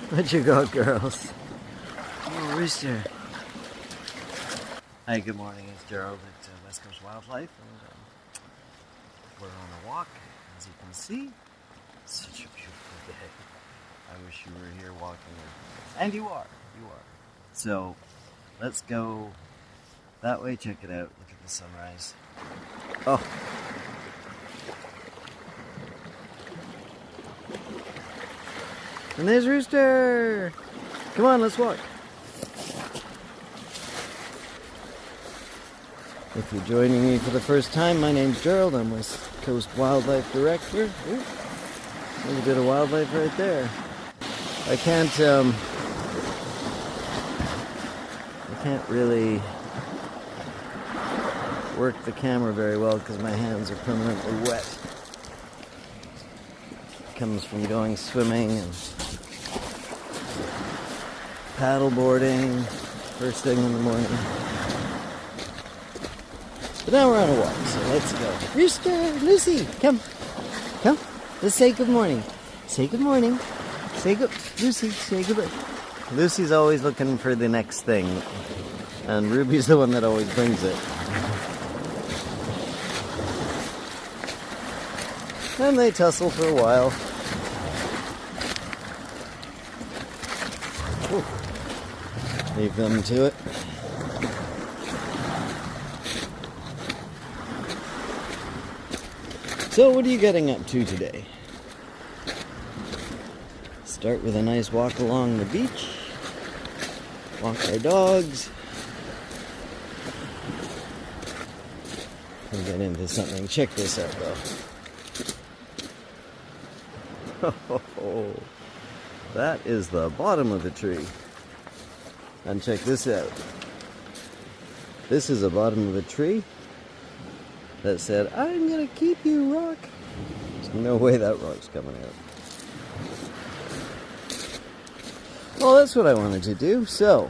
What you got, girls? Oh, rooster. Hi, good morning. It's Gerald at West Coast Wildlife, and we're on a walk. As you can see, it's such a beautiful day. I wish you were here walking with me. And you are. You are. So, let's go that way. Check it out. Look at the sunrise. Oh. And there's Rooster! Come on, let's walk. If you're joining me for the first time, my name's Gerald. I'm West Coast Wildlife Director. Ooh, there's a bit of wildlife right there. I can't really work the camera very well because my hands are permanently wet. It comes from going swimming and paddleboarding first thing in the morning. But now we're on a walk, so let's go. Rooster, Lucy, come. Come. Let's say good morning. Say good morning. Say good, Lucy, say goodbye. Lucy's always looking for the next thing, and Ruby's the one that always brings it. And they tussle for a while. Ooh. Leave them to it. So what are you getting up to today? Start with a nice walk along the beach. Walk our dogs. We'll get into something. Check this out though. Oh, that is the bottom of the tree. And check this out. This is the bottom of the tree that said, "I'm gonna keep you, rock." There's no way that rock's coming out. Well, that's what I wanted to do. So,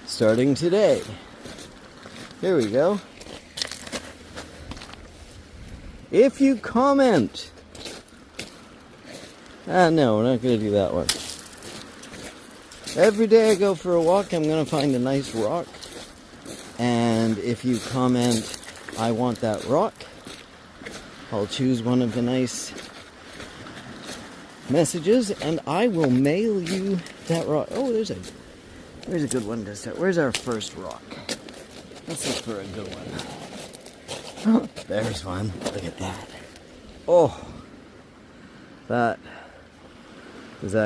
starting today, here we go. If you comment, no, we're not going to do that one. Every day I go for a walk, I'm going to find a nice rock. And if you comment, "I want that rock," I'll choose one of the nice messages and I will mail you that rock. Oh, there's a good one to start. Where's our first rock? Let's look for a good one. Oh, there's one. Look at that. Oh, that is that.